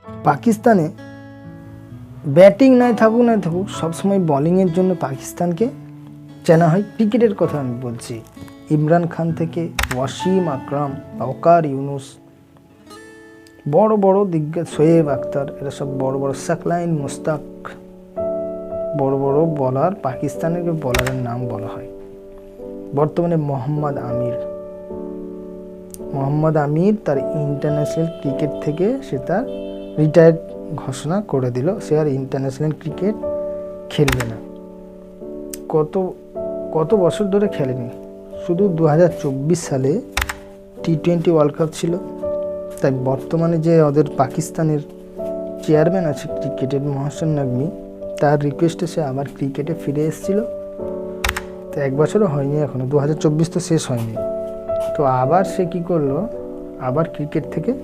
পাকিস্তানে ব্যাটিং নাই থাকুক সবসময় বোলিংয়ের জন্য পাকিস্তানকে চেনা হয়। ক্রিকেটের কথা আমি বলছি, ইমরান খান থেকে ওয়াসিম আকরাম, ওকার ইউনুস, বড় বড় দিগ্গজ, শোয়েব আখতার, এরা সব বড় বড়, সাকলাইন মুস্তাক, বড় বড় বলার, পাকিস্তানের বলারের নাম বলা হয়। বর্তমানে মোহাম্মদ আমির তার ইন্টারন্যাশনাল ক্রিকেট থেকে সে তার রিটায়ার্ড ঘোষণা করে দিল, সে আর ইন্টারন্যাশনাল ক্রিকেট খেলবে না। কত বছর ধরে খেলেনি, শুধু 2024 সালে T20 ওয়ার্ল্ড কাপ ছিল। তাই বর্তমানে যে ওদের পাকিস্তানের চেয়ারম্যান আছে ক্রিকেটের, মহসিন নাকভি, তার রিকোয়েস্টে সে আবার ক্রিকেটে ফিরে এসেছিল। তো 1 বছরও হয়নি এখনো, 2024 তো শেষ হয়নি, তো আবার সে কি করলো, আবার ক্রিকেট থেকে